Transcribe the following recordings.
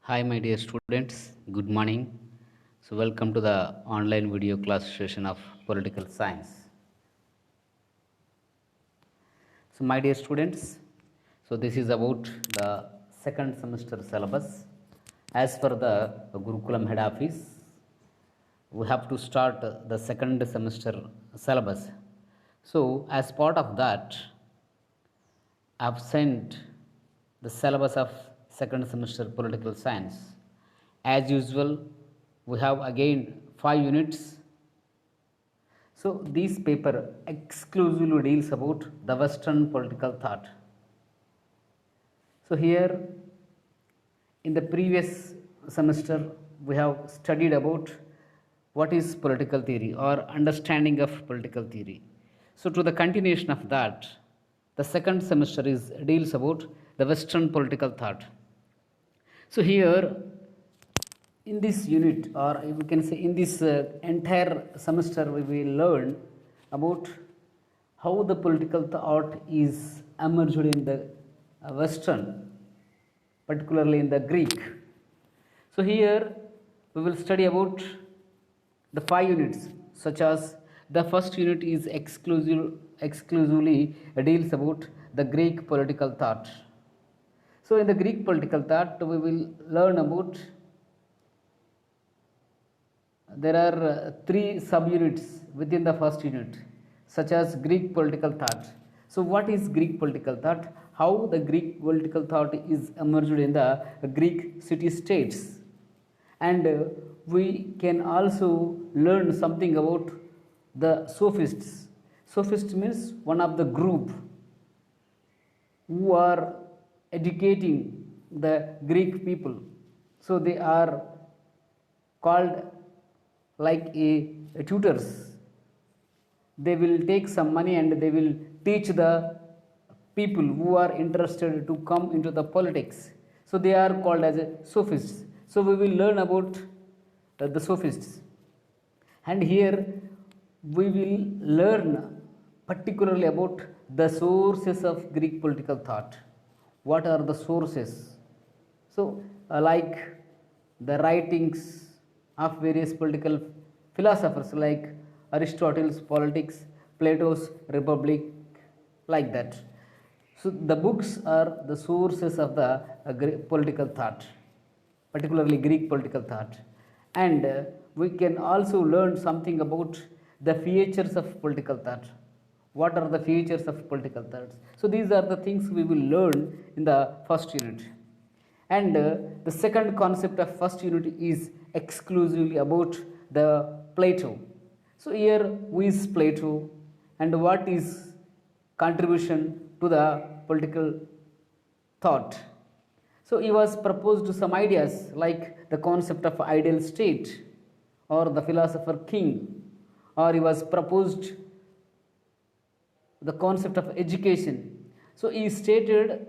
Hi, my dear students. Good morning. So, welcome to the online video class session of political science. So, my dear students, this is about the second semester syllabus. As per the Gurukulam head office, we have to start the second semester syllabus. So, as part of that, I've sent the syllabus of second semester political science. As usual, we have again 5 units. So this paper exclusively deals about the Western political thought. So here in the previous semester we have studied about what is political theory or understanding of political theory. So to the continuation of that, the second semester is deals about the Western political thought. So here in this unit, or we can say in this entire semester, we will learn about how the political thought is emerged in the Western, particularly in the Greek. So here we will study about the 5 units, such as the first unit is exclusively deals about the Greek political thought. So in the Greek political thought, we will learn about there are three subunits within the first unit, such as Greek political thought. So what is Greek political thought? How the Greek political thought is emerged in the Greek city states. And we can also learn something about the sophists. Sophist means one of the group who are educating the Greek people. So they are called like a tutors. They will take some money and they will teach the people who are interested to come into the politics. So they are called as a sophists. So we will learn about the sophists. And here we will learn particularly about the sources of Greek political thought. What are the sources? So like the writings of various political philosophers like Aristotle's Politics, Plato's Republic, like that. So the books are the sources of the political thought, particularly Greek political thought. And we can also learn something about the features of political thought. What are the features of political thoughts? So these are the things we will learn in the first unit. And the second concept of first unit is exclusively about the Plato. So here who is Plato and what is contribution to the political thought? So he was proposed some ideas like the concept of ideal state or the philosopher king, or he was proposed the concept of education. So he stated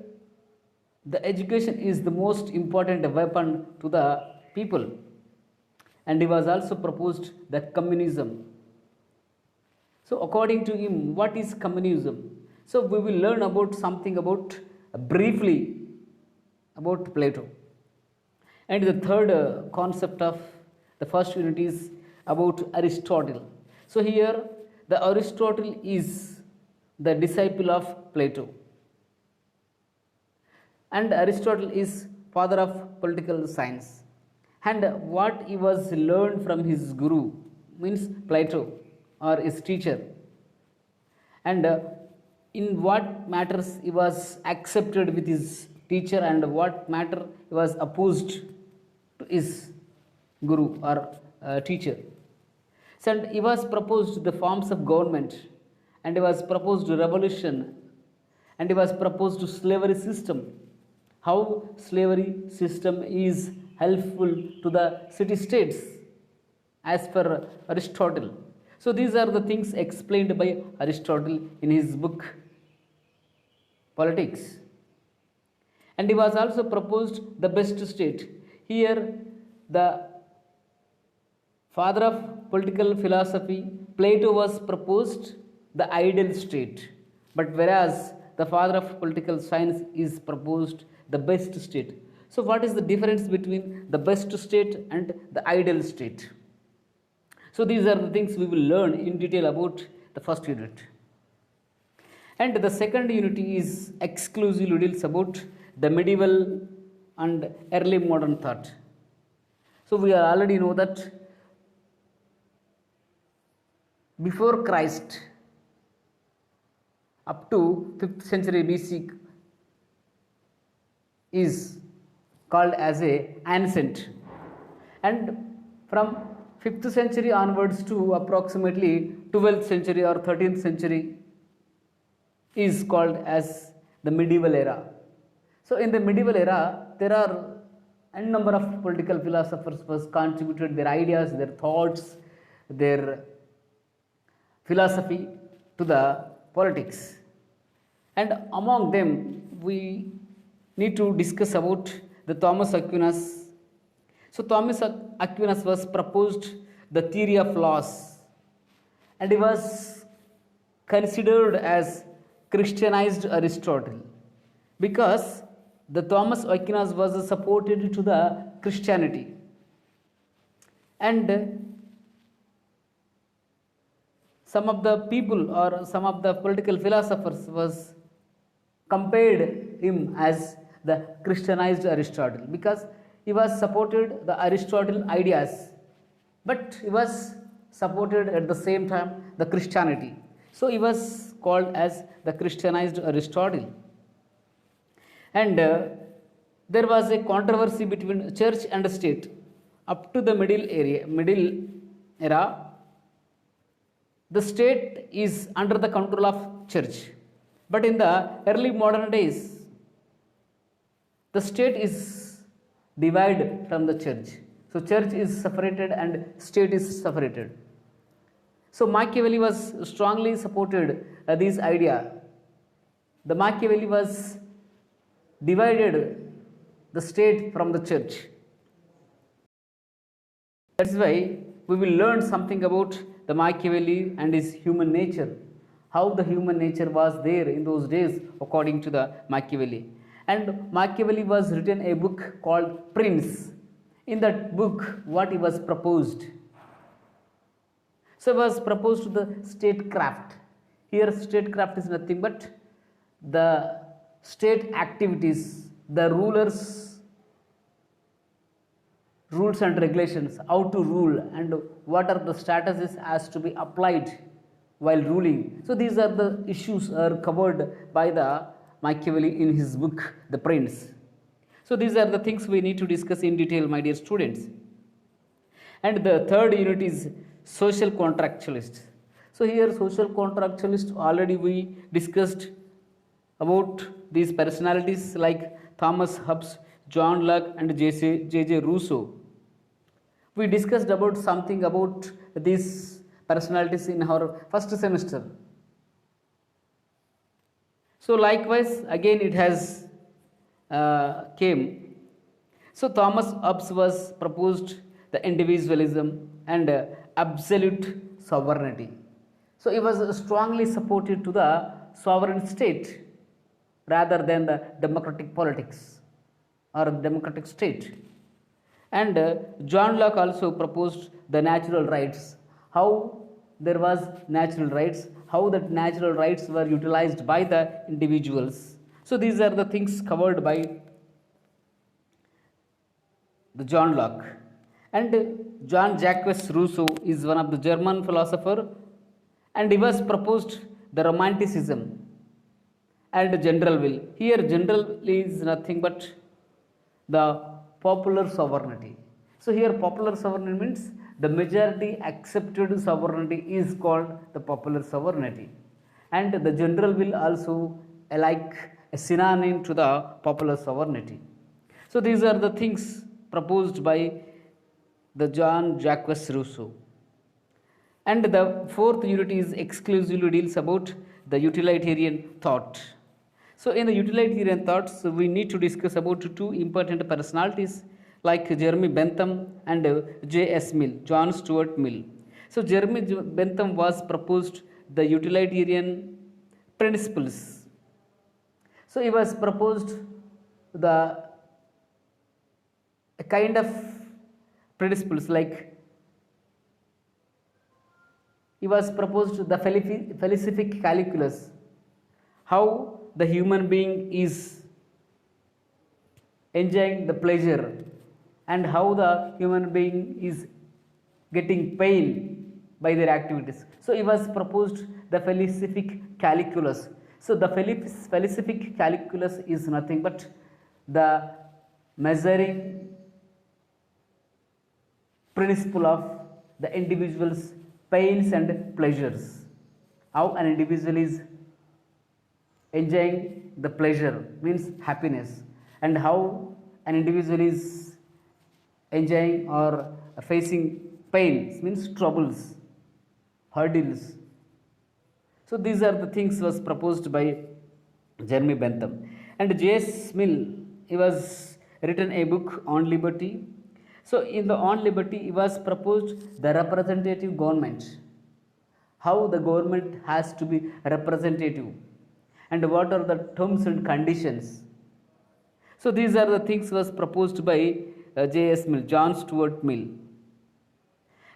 the education is the most important weapon to the people, and he was also proposed the communism. So according to him, what is communism? So we will learn about something about briefly about Plato. And the third concept of the first unit is about Aristotle. So here the Aristotle is the disciple of Plato, and Aristotle is father of political science. And what he was learned from his guru means Plato or his teacher, and in what matters he was accepted with his teacher and what matter he was opposed to his guru or teacher. So and he was proposed the forms of government, and he was proposed revolution, and he was proposed slavery system, how slavery system is helpful to the city states as per Aristotle. So these are the things explained by Aristotle in his book Politics. And he was also proposed the best state. Here the father of political philosophy, Plato, was proposed the ideal state, but whereas the father of political science is proposed the best state. So what is the difference between the best state and the ideal state? So these are the things we will learn in detail about the first unit. And the second unit is exclusively deals about the medieval and early modern thought. So we already know that before Christ, up to 5th century BC is called as a ancient, and from 5th century onwards to approximately 12th century or 13th century is called as the medieval era. So in the medieval era, there are a number of political philosophers was contributed their ideas, their thoughts, their philosophy to the politics. And among them, we need to discuss about the Thomas Aquinas. So Thomas Aquinas was proposed the theory of laws, and he was considered as Christianized Aristotle, because the Thomas Aquinas was supported to the Christianity, and some of the people or some of the political philosophers was compared him as the Christianized Aristotle, because he was supported the Aristotle ideas, but he was supported at the same time the Christianity. So he was called as the Christianized Aristotle. And there was a controversy between church and state up to the middle era. The state is under the control of church, but in the early modern days, the state is divided from the church. So church is separated and state is separated. So Machiavelli was strongly supported this idea. The Machiavelli was divided the state from the church. That's why we will learn something about the Machiavelli and his human nature, how the human nature was there in those days according to the Machiavelli. And Machiavelli was written a book called Prince. In that book, what he was proposed? So was proposed to the statecraft. Here statecraft is nothing but the state activities, the rules and regulations, how to rule and what are the statuses has to be applied while ruling. So these are the issues are covered by the Machiavelli in his book, The Prince. So these are the things we need to discuss in detail, my dear students. And the third unit is social contractualist. So here social contractualist, already we discussed about these personalities like Thomas Hobbes, John Locke and J.J. Rousseau. We discussed about something about these personalities in our first semester. So likewise again it has came. So Thomas Hobbes was proposed the individualism and absolute sovereignty. So he was strongly supported to the sovereign state rather than the democratic politics or democratic state. And John Locke also proposed the natural rights, how there was natural rights, how that natural rights were utilized by the individuals. So these are the things covered by the John Locke. And John Jacques Rousseau is one of the German philosopher, and he was proposed the romanticism and general will. Here general will is nothing but the popular sovereignty. So here popular sovereignty means the majority accepted sovereignty is called the popular sovereignty, and the general will also like a synonym to the popular sovereignty. So these are the things proposed by the John Jacques Rousseau. And the fourth unit is exclusively deals about the utilitarian thought. So in the utilitarian thoughts, we need to discuss about two important personalities like Jeremy Bentham and J.S. Mill, John Stuart Mill. So Jeremy Bentham was proposed the utilitarian principles. So he was proposed the kind of principles like he was proposed the philosophic calculus, how the human being is enjoying the pleasure and how the human being is getting pain by their activities. So he was proposed the philosophic calculus. So the philosophic calculus is nothing but the measuring principle of the individual's pains and pleasures, how an individual is enjoying the pleasure means happiness, and how an individual is enjoying or facing pains means troubles, hurdles. So these are the things was proposed by Jeremy Bentham. And J.S. Mill, he was written a book on liberty. So in the on liberty, he was proposed the representative government, how the government has to be representative, and what are the terms and conditions. So these are the things was proposed by J.S. Mill, John Stuart Mill.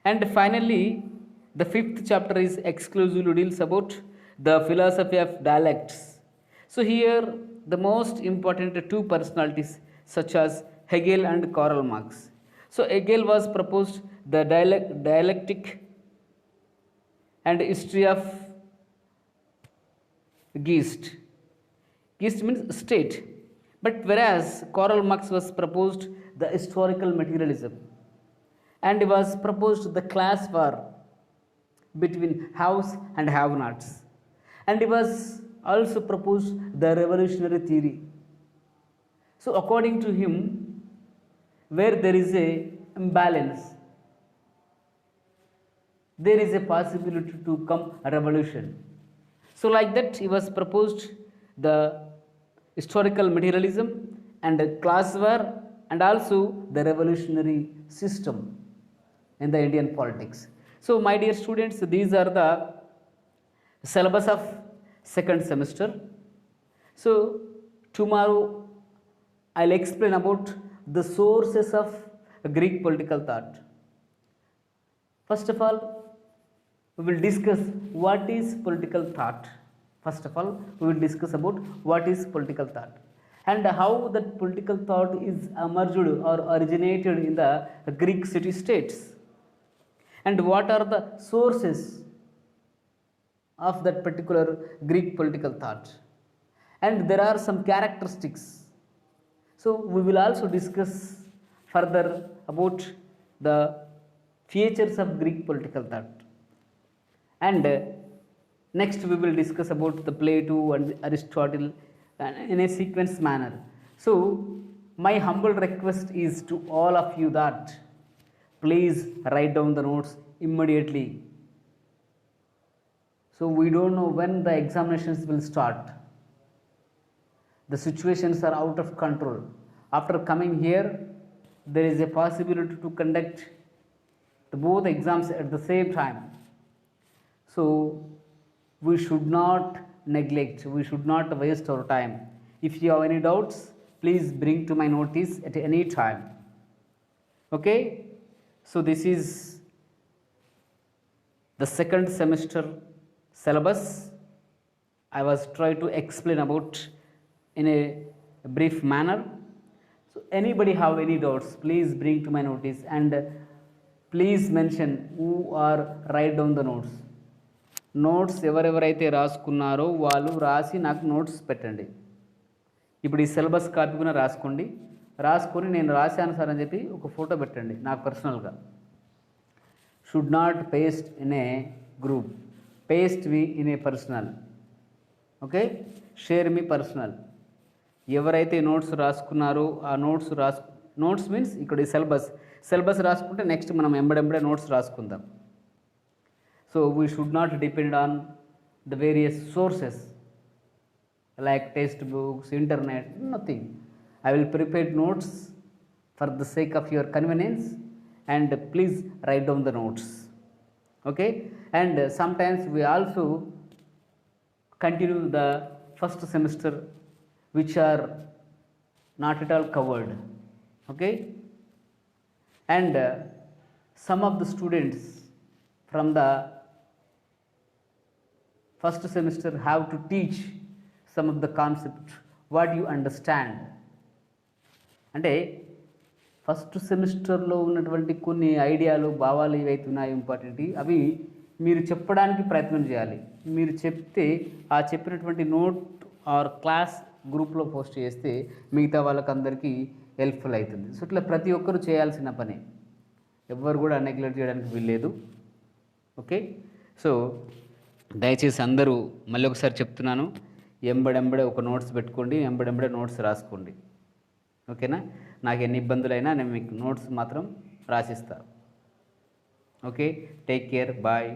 And finally, the fifth chapter is exclusively deals about the philosophy of dialectics. So here the most important two personalities such as Hegel and Karl Marx. So Hegel was proposed the dialectic and history of Geist. Geist means state. But whereas Karl Marx was proposed the historical materialism, and he was proposed the class war between haves and have-nots, and he was also proposed the revolutionary theory. So according to him, where there is a imbalance, there is a possibility to come a revolution. So like that he was proposed the historical materialism and class war and also the revolutionary system in the Indian politics. So my dear students, these are the syllabus of second semester. So tomorrow I'll explain about the sources of Greek political thought. First of all, we will discuss what is political thought. First of all, we will discuss about what is political thought and how that political thought is emerged or originated in the Greek city-states, and what are the sources of that particular Greek political thought, and there are some characteristics. So we will also discuss further about the features of Greek political thought, and next we will discuss about the Plato and Aristotle in a sequence manner. So my humble request is to all of you that please write down the notes immediately. So we don't know when the examinations will start. The situations are out of control. After coming here, there is a possibility to conduct both exams at the same time. So we should not neglect, we should not waste our time. If you have any doubts, please bring to my notice at any time. Okay, so this is the second semester syllabus. I was trying to explain about in a brief manner. So anybody have any doubts, please bring to my notice, and please mention who are write down the notes. Notes ఎవరెవరైతే రాసుకున్నారో వాళ్ళు రాసి నాకు notes పెట్టండి. ఇప్పుడు ఈ syllabus copy కూడా రాసుకొని నేను రాశాను సార్ అని చెప్పి ఒక ఫోటో పెట్టండి నాకు పర్సనల్గా. Should not paste in a group, paste me in a personal. Okay, share me personal. ఎవరైతే నోట్స్ రాసుకున్నారో ఆ నోట్స్ మీన్స్ ఇక్కడ ఈ సిలబస్ రాసుకుంటే నెక్స్ట్ మనం ఎంబడెంబడే నోట్స్ రాసుకుందాం. So we should not depend on the various sources like textbooks, internet, nothing. I will prepare notes for the sake of your convenience, and please write down the notes. Okay, and sometimes we also continue the first semester which are not at all covered. Okay, and some of the students from the first semester have to teach some of the concept what you understand. అంటే first సెమిస్టర్లో ఉన్నటువంటి కొన్ని ఐడియాలు భావాలు ఏవైతే ఉన్నాయో important అవి మీరు చెప్పడానికి ప్రయత్నం చేయాలి. మీరు చెప్తే ఆ చెప్పినటువంటి నోట్ ఆర్ క్లాస్ గ్రూప్లో పోస్ట్ చేస్తే మిగతా వాళ్ళకందరికీ హెల్ప్ఫుల్ అవుతుంది. సో ఇట్లా ప్రతి ఒక్కరు చేయాల్సిన పని, ఎవ్వరు కూడా నెగ్లెక్ట్ చేయడానికి వీల్లేదు. ఓకే, సో దయచేసి అందరూ మళ్ళీ ఒకసారి చెప్తున్నాను, ఎంబడెంబడే ఒక నోట్స్ పెట్టుకోండి, ఎంబడెంబడే నోట్స్ రాసుకోండి. ఓకేనా, నాకు ఎన్ని ఇబ్బందులైనా నేను మీకు నోట్స్ మాత్రం రాసిస్తాను. Okay, take care, bye.